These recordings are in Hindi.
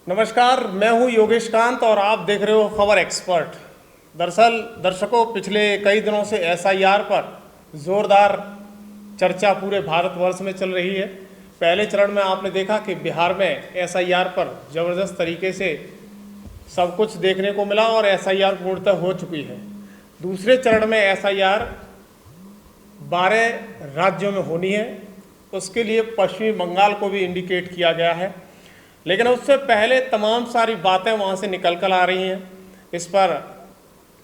नमस्कार, मैं हूं योगेश कांत और आप देख रहे हो खबर एक्सपर्ट। दरअसल दर्शकों, पिछले कई दिनों से एसआईआर पर जोरदार चर्चा पूरे भारतवर्ष में चल रही है। पहले चरण में आपने देखा कि बिहार में एसआईआर पर ज़बरदस्त तरीके से सब कुछ देखने को मिला और एसआईआर पूर्णतः हो चुकी है। दूसरे चरण में एसआईआर 12 राज्यों में होनी है। उसके लिए पश्चिमी बंगाल को भी इंडिकेट किया गया है, लेकिन उससे पहले तमाम सारी बातें वहाँ से निकल कर आ रही हैं। इस पर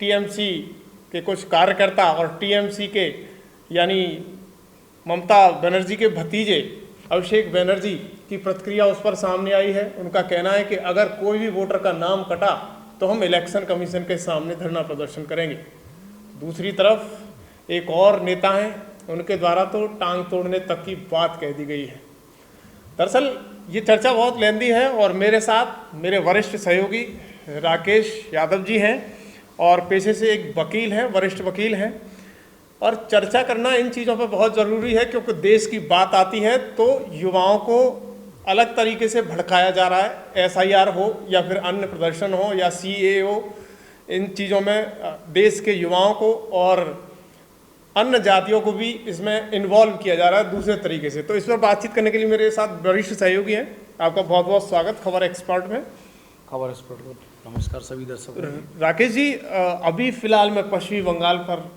टीएमसी के कुछ कार्यकर्ता और टीएमसी के यानी ममता बनर्जी के भतीजे अभिषेक बनर्जी की प्रतिक्रिया उस पर सामने आई है। उनका कहना है कि अगर कोई भी वोटर का नाम कटा तो हम इलेक्शन कमीशन के सामने धरना प्रदर्शन करेंगे। दूसरी तरफ एक और नेता हैं, उनके द्वारा तो टांग तोड़ने तक की बात कह दी गई है। दरअसल ये चर्चा बहुत लेंदी है और मेरे साथ मेरे वरिष्ठ सहयोगी राकेश यादव जी हैं और पेशे से एक वकील हैं, वरिष्ठ वकील हैं। और चर्चा करना इन चीज़ों पर बहुत ज़रूरी है, क्योंकि देश की बात आती है तो युवाओं को अलग तरीके से भड़काया जा रहा है। एसआईआर हो या फिर अन्य प्रदर्शन हो या सीएए हो, इन चीज़ों में देश के युवाओं को और अन्य जातियों को भी इसमें इन्वॉल्व किया जा रहा है दूसरे तरीके से। तो इस पर बातचीत करने के लिए मेरे साथ वरिष्ठ सहयोगी हैं। आपका बहुत बहुत स्वागत खबर एक्सपर्ट में। खबर एक्सपर्ट को नमस्कार सभी दर्शकों। राकेश जी, अभी फिलहाल में पश्चिमी बंगाल पर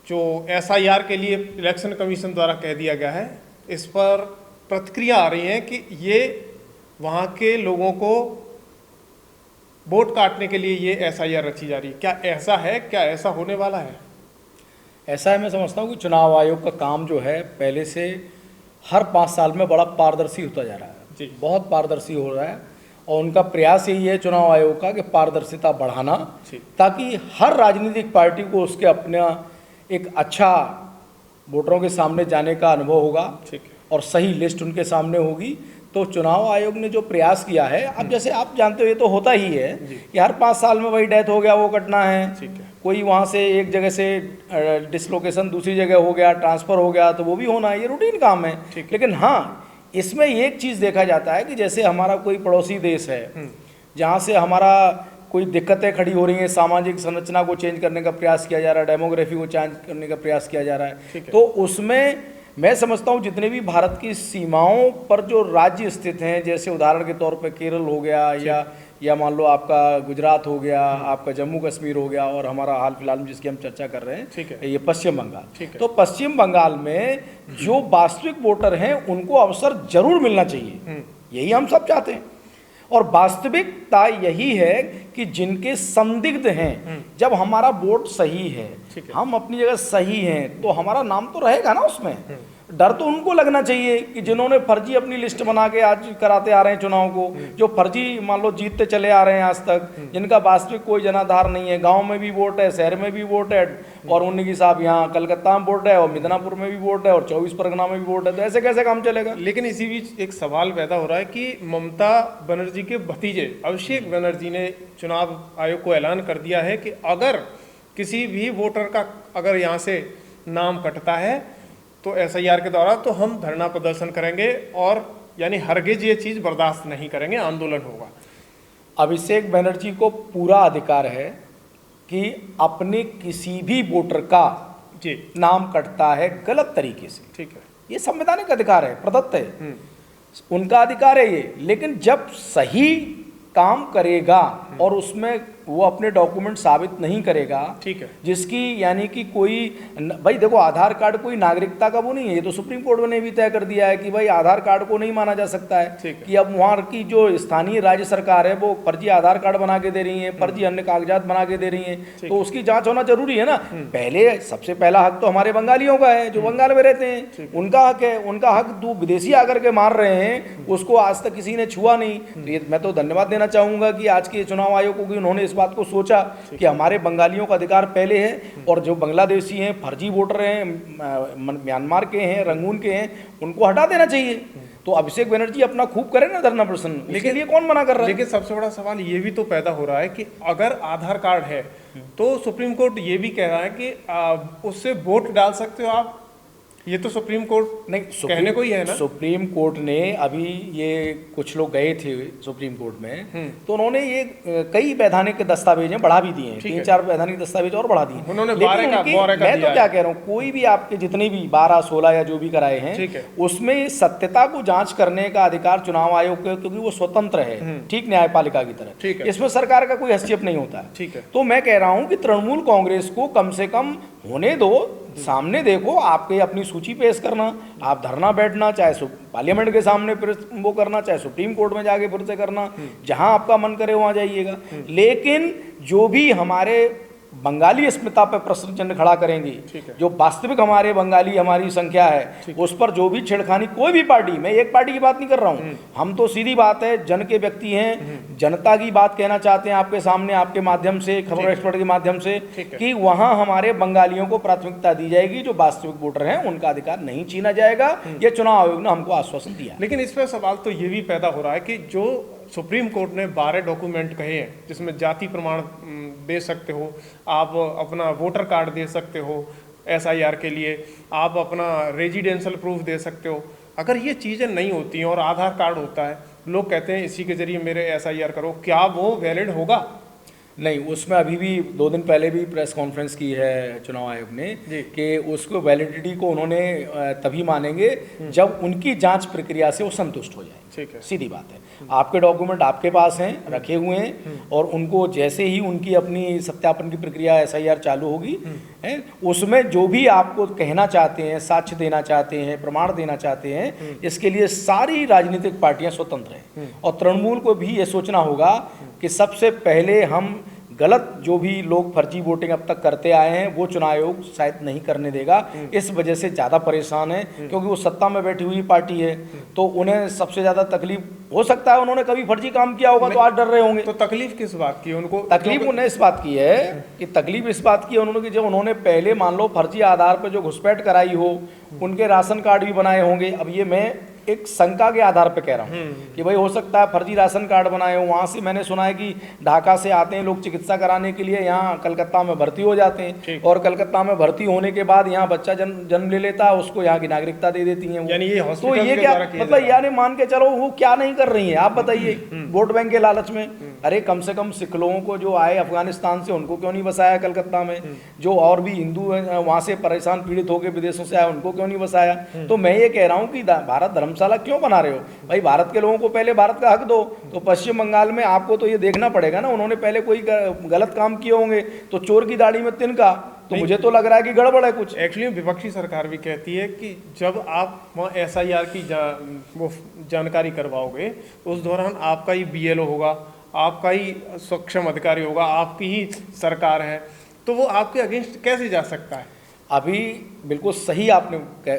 जो एसआईआर के लिए इलेक्शन कमीशन द्वारा कह दिया गया है, इस पर प्रतिक्रिया आ रही है कि ये वहाँ के लोगों को वोट काटने के लिए ये एसआईआर रची जा रही है। क्या ऐसा है? क्या ऐसा होने वाला है? ऐसा है, मैं समझता हूँ कि चुनाव आयोग का काम जो है पहले से हर 5 साल में बड़ा पारदर्शी होता जा रहा है जी। बहुत पारदर्शी हो रहा है और उनका प्रयास यही है चुनाव आयोग का कि पारदर्शिता बढ़ाना, ताकि हर राजनीतिक पार्टी को उसके अपना एक अच्छा वोटरों के सामने जाने का अनुभव होगा। ठीक है। और सही लिस्ट उनके सामने होगी। तो चुनाव आयोग ने जो प्रयास किया है, अब जैसे आप जानते हो ये तो होता ही है कि हर 5 साल में वही डेथ हो गया वो कटना है। ठीक है। कोई वहाँ से एक जगह से डिसलोकेशन दूसरी जगह हो गया, ट्रांसफ़र हो गया, तो वो भी होना है, ये रूटीन काम है। लेकिन हाँ, इसमें एक चीज़ देखा जाता है कि जैसे हमारा कोई पड़ोसी देश है जहाँ से हमारा कोई दिक्कतें खड़ी हो रही हैं, सामाजिक संरचना को चेंज करने का प्रयास किया जा रहा है, डेमोग्राफी को चेंज करने का प्रयास किया जा रहा है, तो उसमें मैं समझता हूँ जितने भी भारत की सीमाओं पर जो राज्य स्थित हैं, जैसे उदाहरण के तौर पे केरल हो गया या मान लो आपका गुजरात हो गया, आपका जम्मू कश्मीर हो गया, और हमारा हाल फिलहाल में जिसकी हम चर्चा कर रहे हैं ये पश्चिम बंगाल। तो पश्चिम बंगाल में जो वास्तविक वोटर हैं उनको अवसर जरूर मिलना चाहिए, यही हम सब चाहते हैं। और वास्तविकता यही है कि जिनके संदिग्ध हैं, जब हमारा वोट सही है, हम अपनी जगह सही हैं, तो हमारा नाम तो रहेगा ना उसमें। डर तो उनको लगना चाहिए कि जिन्होंने फर्जी अपनी लिस्ट बना के आज कराते आ रहे हैं चुनाव को, जो फर्जी मान लो जीतते चले आ रहे हैं आज तक, जिनका वास्तविक कोई जनाधार नहीं है, गांव में भी वोट है, शहर में भी वोट है, और उन्नीस साहब यहाँ कलकत्ता में वोट है और मिदनापुर में भी वोट है और 24 परगना में भी वोट है, तो ऐसे कैसे काम चलेगा? लेकिन इसी बीच एक सवाल पैदा हो रहा है कि ममता बनर्जी के भतीजे अभिषेक बनर्जी ने चुनाव आयोग को ऐलान कर दिया है कि अगर किसी भी वोटर का अगर यहाँ से नाम कटता है तो एसआईआर के दौरान तो हम धरना प्रदर्शन करेंगे, और यानी हरगिज ये चीज़ बर्दाश्त नहीं करेंगे, आंदोलन होगा। अभिषेक बनर्जी को पूरा अधिकार है कि अपने किसी भी वोटर का नाम कटता है गलत तरीके से, ठीक है, ये संवैधानिक अधिकार है, प्रदत्त है, उनका अधिकार है ये। लेकिन जब सही काम करेगा और उसमें वो अपने डॉक्यूमेंट साबित नहीं करेगा, ठीक है, जिसकी यानी कि कोई भाई देखो, आधार कार्ड कोई नागरिकता का वो नहीं है, ये तो सुप्रीम कोर्ट ने भी तय कर दिया है कि भाई आधार कार्ड को नहीं माना जा सकता है कि अब वहाँ की जो स्थानीय राज्य सरकार है वो फर्जी आधार कार्ड बना के दे रही है, फर्जी अन्य कागजात बना के दे रही है, तो उसकी जांच होना जरूरी है ना। पहले सबसे पहला हक तो हमारे बंगालियों का है जो बंगाल में रहते हैं, उनका हक है, उनका हक दो विदेशी आकर के मार रहे हैं, उसको आज तक किसी ने छुआ नहीं। तो मैं तो धन्यवाद देना चाहूंगा कि आज के चुनाव आयोग को उन्होंने इस बात को सोचा कि हमारे बंगालियों का अधिकार पहले है, और जो बांग्लादेशी हैं, फर्जी वोटर हैं, म्यांमार के हैं, रंगून के हैं, उनको हटा देना चाहिए। तो अभिषेक बनर्जी अपना खूब करे ना धरना प्रदर्शन, लेकिन ये कौन मना कर रहा है? लेकिन सबसे बड़ा सवाल ये भी तो पैदा हो रहा है कि अगर आधार कार्ड है तो सुप्रीम कोर्ट ये भी कह रहा है कि उससे वोट डाल सकते हो आप, ये तो सुप्रीम कोर्ट नहीं कहने को ही है ना। सुप्रीम कोर्ट ने अभी ये कुछ लोग गए थे सुप्रीम कोर्ट में, तो उन्होंने ये कई वैधानिक दस्तावेज बढ़ा भी दिए हैं, 3-4 वैधानिक दस्तावेज और बढ़ा दिए। उन्होंने लेकिन मैं तो क्या कह रहा हूँ, कोई भी आपके जितने भी 12-16 या जो भी कराए हैं, उसमें सत्यता को जांच करने का अधिकार चुनाव आयोग को, क्योंकि वो स्वतंत्र है, ठीक न्यायपालिका की तरह, इसमें सरकार का कोई हस्तक्षेप नहीं होता है। तो मैं कह रहा हूँ कि तृणमूल कांग्रेस को कम से कम होने दो, सामने देखो, आपके अपनी सूची पेश करना, आप धरना बैठना, चाहे पार्लियामेंट के सामने फिर वो करना, चाहे सुप्रीम कोर्ट में जाके फिर से करना, जहां आपका मन करे वहां जाइएगा। लेकिन जो भी हमारे बंगाली अस्मिता पर प्रश्न चिन्ह खड़ा करेंगी, जो वास्तविक हमारे बंगाली हमारी संख्या है, उस पर जो भी छेड़खानी, कोई भी पार्टी, मैं एक पार्टी की बात नहीं कर रहा हूं, हम तो सीधी बात है, जन के व्यक्ति हैं, जनता की बात कहना चाहते हैं आपके सामने, आपके माध्यम से, खबर एक्सपर्ट के माध्यम से, कि वहां हमारे बंगालियों को प्राथमिकता दी जाएगी, जो वास्तविक वोटर हैं उनका अधिकार नहीं छीना जाएगा। ये चुनाव आयोग ने हमको आश्वासन दिया। लेकिन इस पर सवाल तो ये भी पैदा हो रहा है कि जो सुप्रीम कोर्ट ने 12 डॉक्यूमेंट कहे हैं, जिसमें जाति प्रमाण दे सकते हो, आप अपना वोटर कार्ड दे सकते हो SIR के लिए, आप अपना रेजिडेंशियल प्रूफ दे सकते हो, अगर ये चीज़ें नहीं होती हैं और आधार कार्ड होता है, लोग कहते हैं इसी के जरिए मेरे SIR करो, क्या वो वैलिड होगा? नहीं, उसमें अभी भी 2 दिन पहले भी प्रेस कॉन्फ्रेंस की है चुनाव आयोग ने कि उसको वैलिडिटी को उन्होंने तभी मानेंगे जब उनकी जांच प्रक्रिया से वो संतुष्ट हो जाए। ठीक है, सीधी बात है। आपके डॉक्यूमेंट आपके पास हैं, रखे हुए हैं, और उनको जैसे ही उनकी अपनी सत्यापन की प्रक्रिया SIR चालू होगी, उसमें जो भी आपको कहना चाहते हैं, साक्ष्य देना चाहते हैं, प्रमाण देना चाहते हैं, इसके लिए सारी राजनीतिक पार्टियां स्वतंत्र हैं। और तृणमूल को भी ये सोचना होगा कि सबसे पहले हम गलत जो भी लोग फर्जी वोटिंग अब तक करते आए हैं, वो चुनाव आयोग शायद नहीं करने देगा। इस वजह से ज़्यादा परेशान है, क्योंकि वो सत्ता में बैठी हुई पार्टी है, तो उन्हें सबसे ज़्यादा तकलीफ हो सकता है, उन्होंने कभी फर्जी काम किया होगा तो आज डर रहे होंगे। तो तकलीफ किस बात की उनको? तकलीफ उन्हें इस बात की है कि तकलीफ इस बात की है उन्होंने कि जब उन्होंने पहले मान लो फर्जी आधार पर जो घुसपैठ कराई हो, उनके राशन कार्ड भी बनाए होंगे। अब ये मैं एक शंका के आधार पर कह रहा हूँ कि भाई हो सकता है फर्जी राशन कार्ड बनाए हो, वहाँ से मैंने सुना है कि ढाका से आते हैं लोग चिकित्सा कराने के लिए, यहाँ कलकत्ता में भर्ती हो जाते हैं, और कलकत्ता में भर्ती होने के बाद यहाँ बच्चा जन्म ले लेता है, उसको यहाँ की नागरिकता दे देती हैं। यानी ये तो ये क्या मतलब, यानी मान के चलो वो क्या नहीं कर रही है, आप बताइए, वोट बैंक के लालच में। अरे कम से कम सिख लोगों को जो आए अफगानिस्तान से, उनको क्यों नहीं बसाया कलकत्ता में? जो और भी हिंदू वहाँ से परेशान पीड़ित होकर विदेशों से आए, उनको क्यों नहीं बसाया? तो मैं ये कह रहा हूँ कि भारत धर्मशाला क्यों बना रहे हो भाई? भारत के लोगों को पहले भारत का हक दो। तो पश्चिम बंगाल में आपको तो ये देखना पड़ेगा ना, उन्होंने पहले कोई गलत काम किए होंगे, तो चोर की दाढ़ी में तिनका, तो मुझे तो लग रहा है कि गड़बड़ है कुछ। एक्चुअली विपक्षी सरकार भी कहती है कि जब आप वहाँ SIR की वो जानकारी करवाओगे, उस दौरान आपका ही BLO होगा, आपका ही सक्षम अधिकारी होगा, आपकी ही सरकार है, तो वो आपके अगेंस्ट कैसे जा सकता है? अभी बिल्कुल सही आपने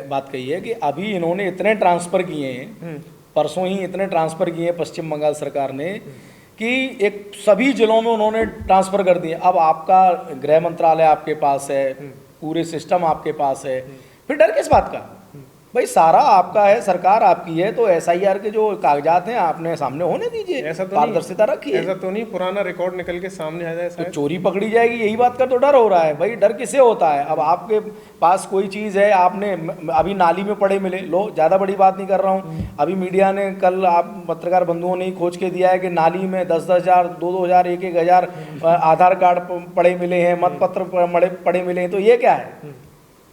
बात कही है कि अभी इन्होंने इतने ट्रांसफ़र किए हैं, परसों ही इतने ट्रांसफ़र किए हैं पश्चिम बंगाल सरकार ने, कि एक सभी जिलों में उन्होंने ट्रांसफ़र कर दिए। अब आपका गृह मंत्रालय आपके पास है, पूरे सिस्टम आपके पास है, फिर डर किस बात का भाई? सारा आपका है, सरकार आपकी है, तो SIR के जो कागजात हैं आपने सामने होने दीजिए, ऐसा तो पारदर्शिता रखिए। ऐसा तो नहीं पुराना रिकॉर्ड निकल के सामने आ जाए तो चोरी पकड़ी जाएगी, यही बात का तो डर हो रहा है भाई। डर किसे होता है? अब आपके पास कोई चीज़ है, आपने अभी नाली में पड़े मिले, लो ज़्यादा बड़ी बात नहीं कर रहा हूँ, अभी मीडिया ने कल, आप पत्रकार बंधुओं ने खोज के दिया है कि नाली में 10-10 हज़ार, 2-2 हज़ार, 1-1 हज़ार आधार कार्ड पड़े मिले हैं, मतपत्र पड़े मिले हैं। तो ये क्या है?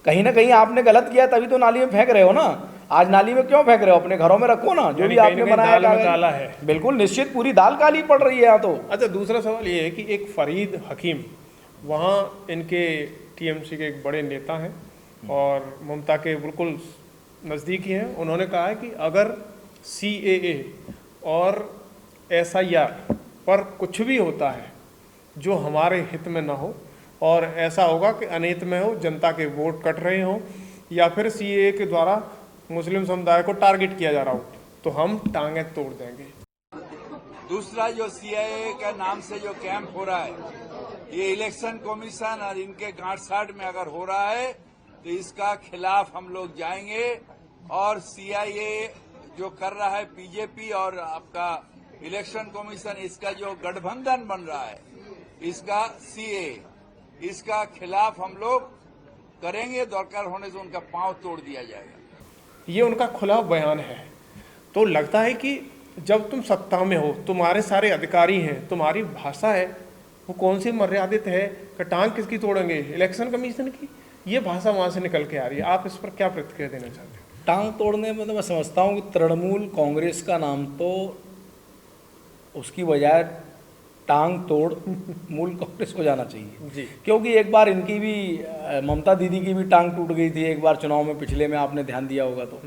कहीं ना कहीं आपने गलत किया, तभी तो नाली में फेंक रहे हो ना। आज नाली में क्यों फेंक रहे हो? अपने घरों में रखो ना, जो भी आपने बनाया काला है। बिल्कुल निश्चित, पूरी दाल काली पड़ रही है यहाँ तो। अच्छा, दूसरा सवाल ये है कि एक फरीद हकीम, वहाँ इनके TMC के एक बड़े नेता हैं और ममता के बिल्कुल नज़दीकी हैं, उन्होंने कहा है कि अगर CAA और SIR पर कुछ भी होता है जो हमारे हित में ना हो, और ऐसा होगा कि अनिहित में हो, जनता के वोट कट रहे हों, या फिर CAA के द्वारा मुस्लिम समुदाय को टारगेट किया जा रहा हो, तो हम टांगे तोड़ देंगे। दूसरा जो CAA का नाम से जो कैंप हो रहा है, ये इलेक्शन कमीशन और इनके गांठ-साठ में अगर हो रहा है, तो इसका खिलाफ हम लोग जाएंगे। और CIA जो कर रहा है BJP और आपका इलेक्शन कमीशन, इसका जो गठबंधन बन रहा है, इसका CAA, इसका खिलाफ हम लोग करेंगे, दरकार होने से उनका पांव तोड़ दिया जाएगा। ये उनका खुला बयान है। तो लगता है कि जब तुम सत्ता में हो, तुम्हारे सारे अधिकारी हैं, तुम्हारी भाषा है वो कौन सी मर्यादित है कि टांग किसकी तोड़ेंगे, इलेक्शन कमीशन की, ये भाषा वहाँ से निकल के आ रही है। आप इस पर क्या प्रतिक्रिया देना चाहते हैं? टांग तोड़ने में तो मैं समझता हूँ कि तृणमूल कांग्रेस का नाम तो उसकी बजाय टांग तोड़ मूल कांग्रेस हो जाना चाहिए जी। क्योंकि एक बार इनकी भी ममता दीदी की भी टांग टूट गई थी एक बार चुनाव में, पिछले में आपने ध्यान दिया होगा तो,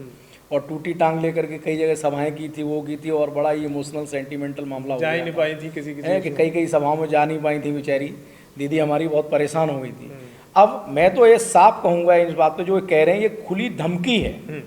और टूटी टांग लेकर के कई जगह सभाएं की थी, वो की थी, और बड़ा ही इमोशनल सेंटिमेंटल मामला हो जा ही गया नहीं था। पाई थी किसी है कि कई सभाओं में जा नहीं पाई थी बेचारी दीदी हमारी, बहुत परेशान हो गई थी। अब मैं तो ये साफ कहूँगा इस बात पे, जो ये कह रहे हैं ये खुली धमकी है।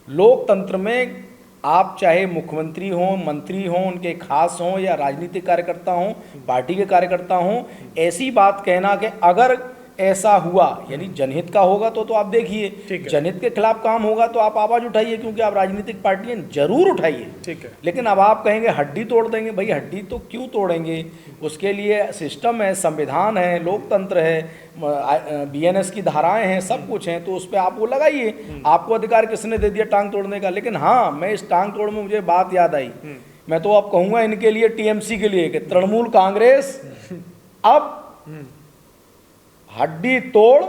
लोकतंत्र में आप चाहे मुख्यमंत्री हों, मंत्री हों, उनके खास हों या राजनीतिक कार्यकर्ता हों, पार्टी के कार्यकर्ता हों, ऐसी बात कहना कि अगर ऐसा हुआ यानी जनहित का होगा तो आप देखिए, ठीक है। जनहित के खिलाफ काम होगा तो आप आवाज़ उठाइए, क्योंकि आप राजनीतिक पार्टियां जरूर उठाइए। ठीक है। लेकिन अब आप कहेंगे हड्डी तोड़ देंगे, भाई हड्डी तो क्यों तोड़ेंगे, उसके लिए सिस्टम है, संविधान है, लोकतंत्र है, बीएनएस की धाराएं हैं, सब कुछ हैं, तो उस पर आप वो लगाइए। आपको अधिकार किसने दे दिया टांग तोड़ने का? लेकिन हाँ, मैं इस टांग तोड़ में मुझे बात याद आई, मैं तो अब कहूँगा इनके लिए, टीएमसी के लिए, कि तृणमूल कांग्रेस अब हड्डी तोड़,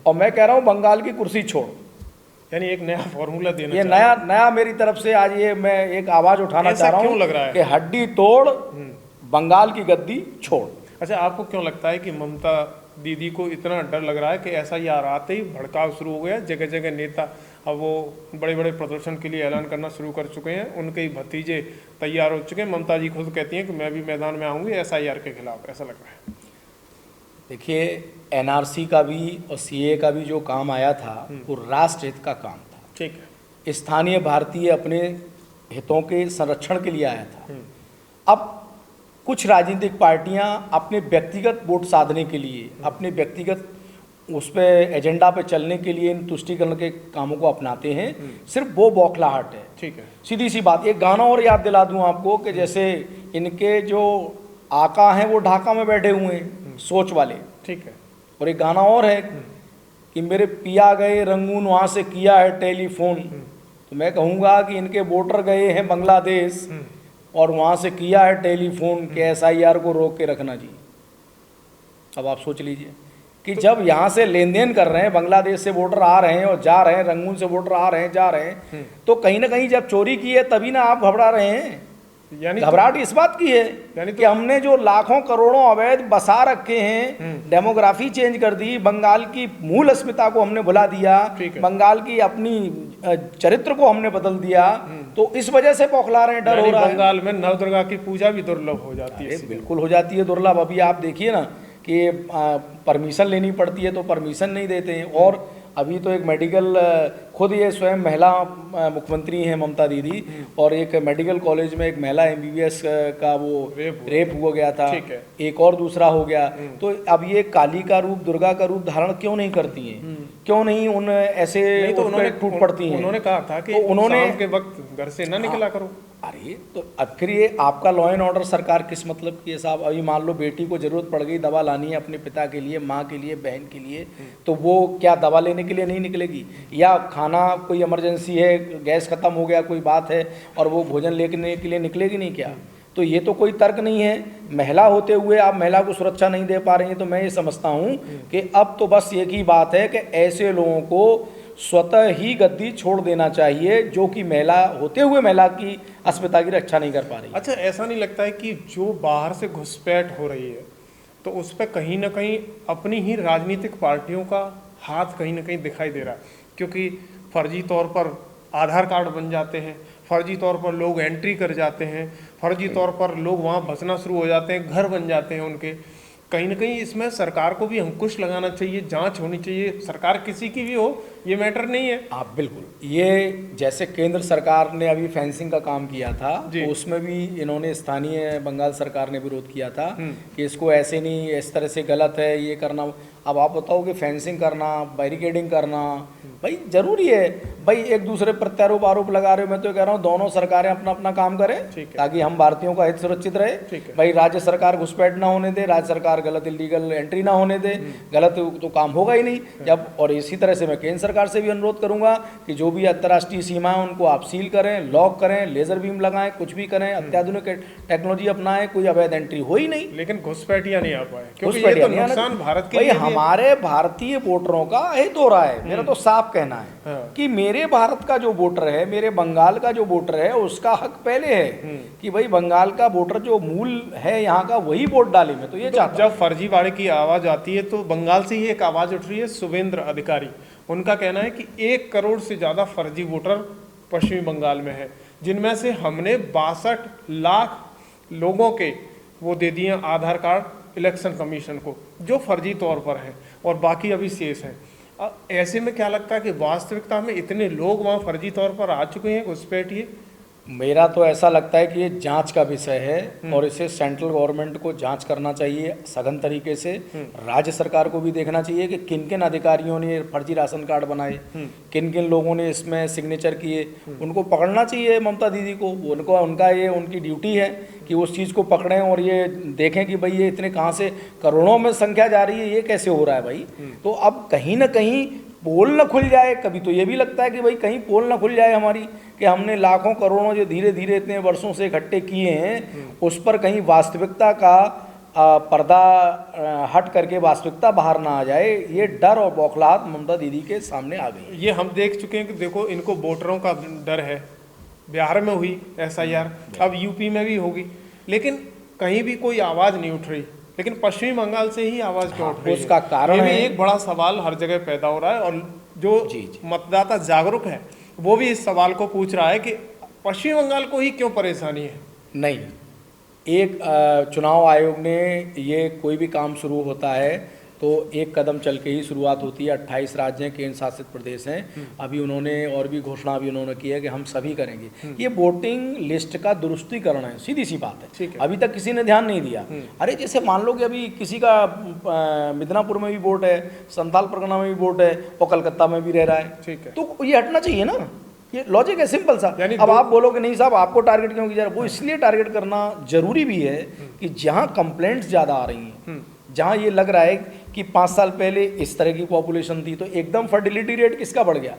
और मैं कह रहा हूं बंगाल की कुर्सी छोड़। यानी एक नया फॉर्मूला देना ये नया मेरी तरफ से आज ये मैं एक आवाज उठाना ऐसा चाह रहा क्यों हूं लग रहा है? कि हड्डी तोड़, बंगाल की गद्दी छोड़। अच्छा, आपको क्यों लगता है कि ममता दीदी को इतना डर लग रहा है कि ऐसा यार आते ही भड़काव शुरू हो गया, जगह जगह नेता अब वो बड़े बड़े प्रदर्शन के लिए ऐलान करना शुरू कर चुके हैं, उनके ही भतीजे तैयार हो चुके हैं, ममता जी खुद कहती हैं कि मैं भी मैदान में आऊँगी SIR के खिलाफ, ऐसा लग रहा है? देखिए, NRC का भी और CA का भी जो काम आया था वो राष्ट्र हित का काम था। ठीक है। स्थानीय भारतीय अपने हितों के संरक्षण के लिए आया था। अब कुछ राजनीतिक पार्टियां अपने व्यक्तिगत वोट साधने के लिए, अपने व्यक्तिगत उस पे एजेंडा पे चलने के लिए इन तुष्टीकरण के कामों को अपनाते हैं। सिर्फ वो बौखलाहट है। ठीक है। सीधी सी बात, एक गाना और याद दिला दूं आपको कि जैसे इनके जो आका हैं वो ढाका में बैठे हुए हैं, सोच वाले। ठीक है। और एक गाना और है कि मेरे पिया गए रंगून, वहाँ से किया है टेलीफोन। तो मैं कहूँगा कि इनके वोटर गए हैं बांग्लादेश और वहाँ से किया है टेलीफोन कि SIR को रोक के रखना जी। अब आप सोच लीजिए कि जब यहाँ से लेन देन कर रहे हैं, बांग्लादेश से वोटर आ रहे हैं और जा रहे हैं, रंगून से वोटर आ रहे हैं जा रहे हैं, तो कहीं ना कहीं जब चोरी की है तभी ना आप घबरा रहे हैं। यानी घबराहट इस बात की है कि हमने जो लाखों करोड़ों अवैध बसा रखे हैं, डेमोग्राफी चेंज कर दी, बंगाल की मूल अस्मिता को हमने भुला दिया, बंगाल की अपनी चरित्र को हमने बदल दिया, तो इस वजह से बौखला रहे हैं, डर हो रहा है। बंगाल में नवदुर्गा की पूजा भी दुर्लभ हो जाती है। बिल्कुल हो जाती है दुर्लभ। अभी आप देखिए ना कि परमिशन लेनी पड़ती है तो परमिशन नहीं देते हैं। और अभी तो एक मेडिकल, खुद ये स्वयं महिला मुख्यमंत्री हैं ममता दीदी, और एक मेडिकल कॉलेज में एक महिला MBBS का वो रेप हो गया था, एक और दूसरा हो गया। तो अब ये काली का रूप, दुर्गा का रूप धारण क्यों नहीं करती हैं? क्यों नहीं उन ऐसे तो उन्होंने टूट पड़ती हैं? उन्होंने कहा था कि उन्होंने शाम के वक्त घर से ना निकला करो। अरे तो अब फिर ये आपका लॉ एंड ऑर्डर सरकार किस मतलब की है साहब? अभी मान लो बेटी को जरूरत पड़ गई, दवा लानी है अपने पिता के लिए, माँ के लिए, बहन के लिए, तो वो क्या दवा लेने के लिए नहीं निकलेगी? या खाना कोई इमरजेंसी है, गैस खत्म हो गया, कोई बात है, और वो भोजन लेने के लिए निकलेगी नहीं क्या? तो ये तो कोई तर्क नहीं है। महिला होते हुए आप महिला को सुरक्षा नहीं दे पा रही हैं, तो मैं ये समझता हूँ कि अब तो बस एक ही बात है कि ऐसे लोगों को स्वतः ही गद्दी छोड़ देना चाहिए जो कि महिला होते हुए महिला की अस्मिता की रक्षा नहीं कर पा रही। अच्छा, ऐसा नहीं लगता है कि जो बाहर से घुसपैठ हो रही है तो उस पर कहीं ना कहीं अपनी ही राजनीतिक पार्टियों का हाथ कहीं ना कहीं दिखाई दे रहा है? क्योंकि फर्जी तौर पर आधार कार्ड बन जाते हैं, फर्जी तौर पर लोग एंट्री कर जाते हैं, फर्जी तौर पर लोग वहाँ बसना शुरू हो जाते हैं, घर बन जाते हैं उनके। कहीं ना कहीं इसमें सरकार को भी अंकुश लगाना चाहिए, जांच होनी चाहिए। सरकार किसी की भी हो, ये मैटर नहीं है। आप बिल्कुल, ये जैसे केंद्र सरकार ने अभी फेंसिंग का काम किया था, तो उसमें भी इन्होंने, स्थानीय बंगाल सरकार ने विरोध किया था कि इसको ऐसे नहीं, इस तरह से गलत है ये करना। अब आप बताओ कि फेंसिंग करना, बैरिकेडिंग करना, भाई जरूरी है भाई, एक दूसरे प्रत्यारोप आरोप लगा रहे हो। मैं तो कह रहा हूँ दोनों सरकारें अपना अपना काम करें ताकि हम भारतीयों का हित सुरक्षित रहे। भाई राज्य सरकार घुसपैठ ना होने दे, राज्य सरकार गलत इलीगल एंट्री ना होने दे, गलत तो काम होगा ही नहीं जब। और इसी तरह से मैं केंद्र सरकार से भी अनुरोध करूंगा कि जो भी अंतर्राष्ट्रीय सीमा है उनको आप सील करें, लॉक करें, लेजर बीम लगाएं, कुछ भी करें, अत्याधुनिक टेक्नोलॉजी अपनाएं, कोई अवैध एंट्री हो ही नहीं। लेकिन घुसपैठिया नहीं आ पाए क्योंकि ये तो नुकसान भारत के लिए हमारे भारतीय वोटरों का हित हो रहा है। मेरा तो साफ कहना है कि मेरे भारत का जो वोटर है, मेरे बंगाल का जो वोटर है, उसका हक पहले है कि भाई बंगाल का वोटर जो मूल है यहाँ का वही वोट डाले। मैं तो ये चाहता हूं। जब फर्जीवाड़े की आवाज आती है तो बंगाल से ही एक आवाज उठ रही है, शुभेंद्र अधिकारी, उनका कहना है कि 1 करोड़ से ज्यादा फर्जी वोटर पश्चिमी बंगाल में है, जिनमें से हमने 62 लाख लोगों के वो दे दिए आधार कार्ड इलेक्शन कमीशन को जो फर्जी तौर पर हैं, और बाकी अभी शेष हैं। ऐसे में क्या लगता है कि वास्तविकता में इतने लोग वहाँ फर्जी तौर पर आ चुके हैं घुसपैठिए? मेरा तो ऐसा लगता है कि ये जांच का विषय है और इसे सेंट्रल गवर्नमेंट को जांच करना चाहिए सघन तरीके से। राज्य सरकार को भी देखना चाहिए कि किन किन अधिकारियों ने फर्जी राशन कार्ड बनाए, किन किन लोगों ने इसमें सिग्नेचर किए, उनको पकड़ना चाहिए ममता दीदी को। उनका ये उनकी ड्यूटी है कि उस चीज़ को पकड़ें और ये देखें कि भाई ये इतने कहाँ से करोड़ों में संख्या जा रही है, ये कैसे हो रहा है भाई। तो अब कहीं ना कहीं पोल न खुल जाए। कभी तो ये भी लगता है कि भाई कहीं पोल न खुल जाए हमारी, कि हमने लाखों करोड़ों जो धीरे धीरे इतने वर्षों से इकट्ठे किए हैं उस पर कहीं वास्तविकता का पर्दा हट करके वास्तविकता बाहर ना आ जाए। ये डर और बौखलाहट ममता दीदी के सामने आ गई। ये हम देख चुके हैं कि देखो इनको वोटरों का डर है। बिहार में हुई SIR, अब यूपी में भी होगी, लेकिन कहीं भी कोई आवाज़ नहीं उठ रही। लेकिन पश्चिमी बंगाल से ही आवाज़ क्यों उठ रही है? उसका कारण है एक बड़ा सवाल हर जगह पैदा हो रहा है, और जो मतदाता जागरूक है वो भी इस सवाल को पूछ रहा है कि पश्चिमी बंगाल को ही क्यों परेशानी है। नहीं, एक चुनाव आयोग ने ये कोई भी काम शुरू होता है तो एक कदम चल के ही शुरुआत होती है। 28 राज्य हैं, केंद्र शासित प्रदेश हैं। अभी उन्होंने और भी घोषणा भी उन्होंने की है कि हम सभी करेंगे। ये वोटिंग लिस्ट का दुरुस्तीकरण है, सीधी सी बात है। अभी तक किसी ने ध्यान नहीं दिया। अरे जैसे मान लो कि अभी किसी का मिदनापुर में भी वोट है, संथाल परगना में भी वोट है और कलकत्ता में भी रह रहा है, ठीक है, तो ये हटना चाहिए ना। ये लॉजिक है, सिंपल सा। अब आप बोलोगे नहीं साहब आपको टारगेट क्यों किया जा रहा है, वो इसलिए टारगेट करना जरूरी भी है कि जहाँ कंप्लेंट्स ज़्यादा आ रही हैं, जहाँ ये लग रहा है कि 5 साल पहले इस तरह की पॉपुलेशन थी तो एकदम फर्टिलिटी रेट किसका बढ़ गया।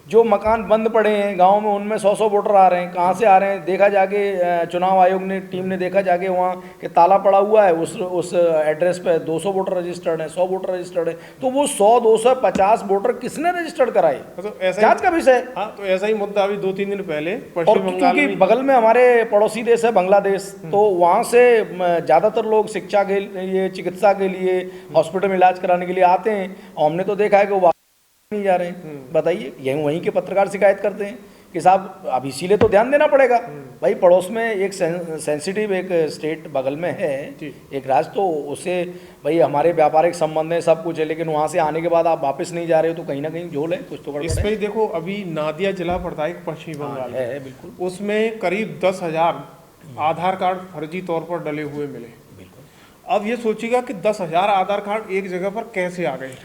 जो मकान बंद पड़े हैं गांव में उनमें 100 वोटर आ रहे हैं। कहाँ से आ रहे हैं? देखा जाके चुनाव आयोग ने टीम ने देखा जाके वहाँ के ताला पड़ा हुआ है, उस एड्रेस पे 200 वोटर रजिस्टर्ड है, 100 वोटर रजिस्टर्ड है। तो वो 100, 250 वोटर किसने रजिस्टर्ड कराए? तो जांच का विषय। हाँ, तो ऐसा ही मुद्दा अभी 2-3 दिन पहले और क्योंकि बगल में हमारे पड़ोसी देश है बांग्लादेश, तो वहाँ से ज़्यादातर लोग शिक्षा के लिए, चिकित्सा के लिए, हॉस्पिटल में इलाज कराने के लिए आते हैं। और हमने तो देखा है कि वो नहीं जा रहे हैं। बताइए, यही वहीं के पत्रकार शिकायत करते हैं कि साहब अब इसीलिए तो ध्यान देना पड़ेगा। भाई पड़ोस में एक सेंसिटिव एक स्टेट बगल में है, एक राज्य, तो उससे भाई हमारे व्यापारिक संबंध है, सब कुछ है, लेकिन वहाँ से आने के बाद आप वापस नहीं जा रहे हो तो कहीं ना कहीं झोल है, कुछ तो गड़बड़ है। इसमें देखो अभी नादिया जिला पड़ता है पश्चिमी बंगाल है, बिल्कुल, उसमें करीब 10,000 आधार कार्ड फर्जी तौर पर डले हुए मिले। अब ये सोचिएगा कि 10,000 आधार कार्ड एक जगह पर कैसे आ गए,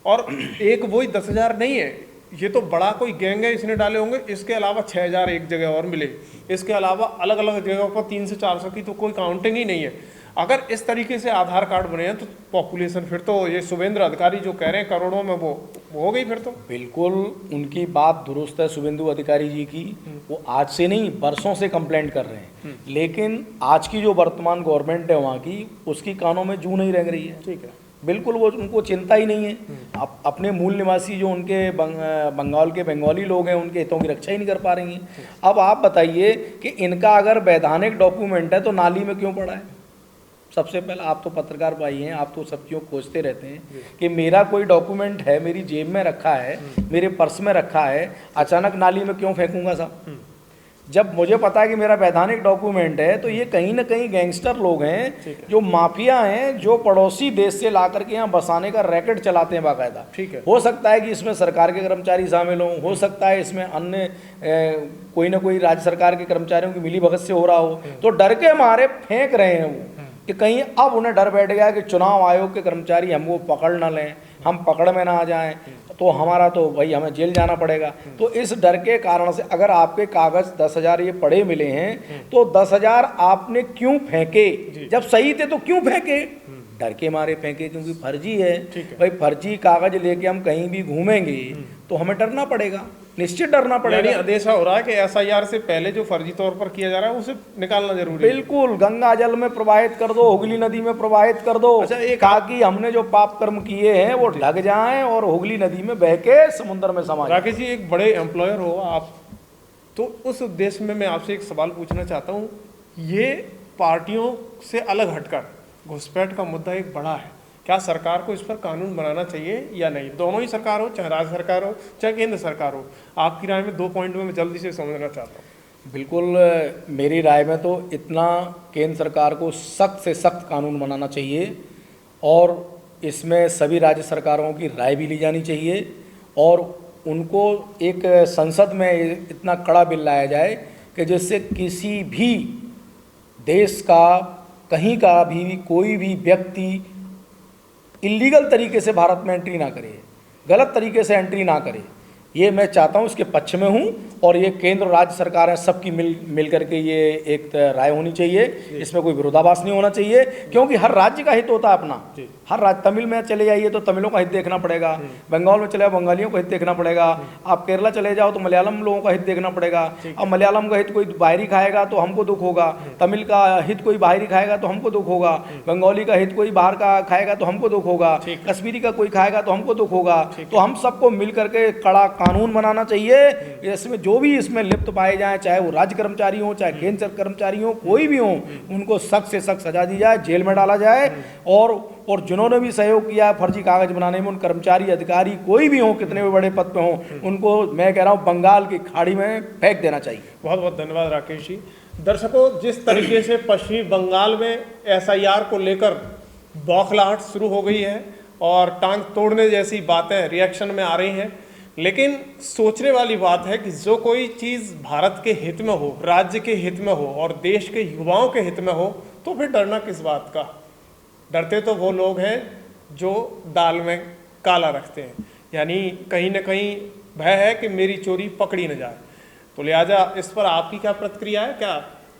और एक वही 10,000 नहीं है, ये तो बड़ा कोई गैंग है, इसने डाले होंगे। इसके अलावा 6,000 एक जगह और मिले, इसके अलावा अलग अलग जगहों पर 300 से 400 की तो कोई काउंटिंग ही नहीं है। अगर इस तरीके से आधार कार्ड बने हैं तो पॉपुलेशन, फिर तो ये शुभेंद्र अधिकारी जो कह रहे हैं करोड़ों में, वो हो गई फिर तो। बिल्कुल उनकी बात दुरुस्त है शुभेंदु अधिकारी जी की। वो आज से नहीं बरसों से कंप्लेंट कर रहे हैं, लेकिन आज की जो वर्तमान गवर्नमेंट है वहाँ की, उसकी कानों में जू नहीं रह रही है। ठीक है, बिल्कुल वो उनको चिंता ही नहीं है। अपने मूल निवासी जो उनके बंगाल के बंगाली लोग हैं उनके हितों की रक्षा ही नहीं कर पा रही हैं। अब आप बताइए कि इनका अगर वैधानिक डॉक्यूमेंट है तो नाली में क्यों पड़ा है? सबसे पहले आप तो पत्रकार भाई हैं, आप तो सब चीज़ों खोजते रहते हैं कि मेरा कोई डॉक्यूमेंट है, मेरी जेब में रखा है, मेरे पर्स में रखा है, अचानक नाली में क्यों फेंकूंगा साहब? जब मुझे पता है कि मेरा वैधानिक डॉक्यूमेंट है, तो ये कहीं ना कहीं गैंगस्टर लोग हैं, जो माफिया हैं, जो पड़ोसी देश से ला करके यहाँ बसाने का रैकेट चलाते हैं बाकायदा। ठीक है, हो सकता है कि इसमें सरकार के कर्मचारी शामिल हों, हो सकता है इसमें अन्य कोई ना कोई राज्य सरकार के कर्मचारियों की मिली भगत से हो रहा हो, तो डर के मारे फेंक रहे हैं वो, कि कहीं अब उन्हें डर बैठ गया कि चुनाव आयोग के कर्मचारी हमको पकड़ ना लें, हम पकड़ में ना आ जाएं। तो हमारा तो भाई हमें जेल जाना पड़ेगा। तो इस डर के कारण से अगर आपके कागज 10,000 ये पड़े मिले हैं तो 10,000 आपने क्यों फेंके? जब सही थे तो क्यों फेंके? डर के मारे फेंके क्योंकि फर्जी है। भाई फर्जी कागज लेके हम कहीं भी घूमेंगे तो हमें डरना पड़ेगा, निश्चित डरना पड़ेगा। यानी आदेश हो रहा है कि एसआईआर से पहले जो फर्जी तौर पर किया जा रहा है उसे निकालना जरूरी है। बिल्कुल, गंगा जल में प्रवाहित कर दो, हुगली नदी में प्रवाहित कर दो। अच्छा, एक ताकि हमने जो पाप कर्म किए हैं वो ढक जाएं और हुगली नदी में बह के समुद्र में समा जाएं। राकेश जी, एक बड़े एम्प्लॉयर हो आप, तो उस उद्देश्य में मैं आपसे एक सवाल पूछना चाहता हूँ। ये पार्टियों से अलग हटकर घुसपैठ का मुद्दा एक बड़ा है, क्या सरकार को इस पर कानून बनाना चाहिए या नहीं? दोनों ही सरकार हो, चाहे राज्य सरकार हो चाहे केंद्र सरकार हो, आपकी राय में 2 पॉइंट में मैं जल्दी से समझना चाहता हूँ। बिल्कुल, मेरी राय में तो इतना केंद्र सरकार को सख्त से सख्त कानून बनाना चाहिए और इसमें सभी राज्य सरकारों की राय भी ली जानी चाहिए और उनको एक संसद में इतना कड़ा बिल लाया जाए कि जिससे किसी भी देश का कहीं का भी कोई भी व्यक्ति इलीगल तरीके से भारत में एंट्री ना करे, गलत तरीके से एंट्री ना करे। ये मैं चाहता हूँ, इसके पक्ष में हूँ और ये केंद्र राज्य सरकारें सबकी मिल करके ये एक राय होनी चाहिए। इसमें कोई विरोधाभास नहीं होना चाहिए क्योंकि हर राज्य का हित होता है अपना। हर राज्य, तमिल में चले जाइए तो तमिलों का हित देखना पड़ेगा, बंगाल में चले जाओ बंगालियों का हित देखना पड़ेगा, आप केरला चले जाओ तो मलयालम लोगों का हित देखना पड़ेगा। अब मलयालम का हित कोई बाहरी खाएगा तो हमको दुख होगा, तमिल का हित कोई बाहरी खाएगा तो हमको दुख होगा, बंगाली का हित कोई बाहर का खाएगा तो हमको दुख होगा, कश्मीरी का कोई खाएगा तो हमको दुख होगा। तो हम सबको मिल करके कड़ा कानून बनाना चाहिए। इसमें जो भी इसमें लिप्त पाए जाएं, चाहे वो राज्य कर्मचारी हो चाहे केंद्र कर्मचारी हो, कोई भी हो, उनको सख्त से सख्त सजा दी जाए, जेल में डाला जाए और जिन्होंने भी सहयोग किया फर्जी कागज बनाने में, उन कर्मचारी अधिकारी कोई भी हो, कितने भी बड़े पद पे हो, उनको मैं कह रहा हूँ बंगाल की खाड़ी में फेंक देना चाहिए। बहुत बहुत धन्यवाद राकेश जी। दर्शकों, जिस तरीके से पश्चिमी बंगाल में एसआईआर को लेकर बौखलाहट शुरू हो गई है और टांग तोड़ने जैसी बातें रिएक्शन में आ रही हैं, लेकिन सोचने वाली बात है कि जो कोई चीज़ भारत के हित में हो, राज्य के हित में हो और देश के युवाओं के हित में हो, तो फिर डरना किस बात का? डरते तो वो लोग हैं जो दाल में काला रखते हैं, यानी कहीं ना कहीं भय है कि मेरी चोरी पकड़ी न जाए। तो लिहाजा इस पर आपकी क्या प्रतिक्रिया है? क्या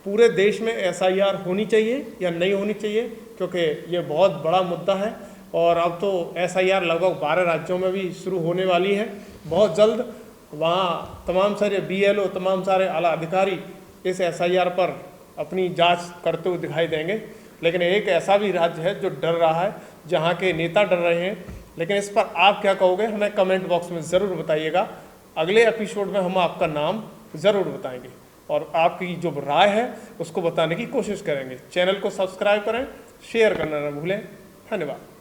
पूरे देश में एसआईआर होनी चाहिए या नहीं होनी चाहिए? क्योंकि ये बहुत बड़ा मुद्दा है और अब तो एसआईआर लगभग 12 राज्यों में भी शुरू होने वाली है। बहुत जल्द वहाँ तमाम सारे बीएलओ, तमाम सारे आला अधिकारी इस एसआईआर पर अपनी जांच करते हुए दिखाई देंगे। लेकिन एक ऐसा भी राज्य है जो डर रहा है, जहाँ के नेता डर रहे हैं। लेकिन इस पर आप क्या कहोगे, हमें कमेंट बॉक्स में ज़रूर बताइएगा। अगले एपिसोड में हम आपका नाम ज़रूर बताएंगे और आपकी जो राय है उसको बताने की कोशिश करेंगे। चैनल को सब्सक्राइब करें, शेयर करना न भूलें। धन्यवाद।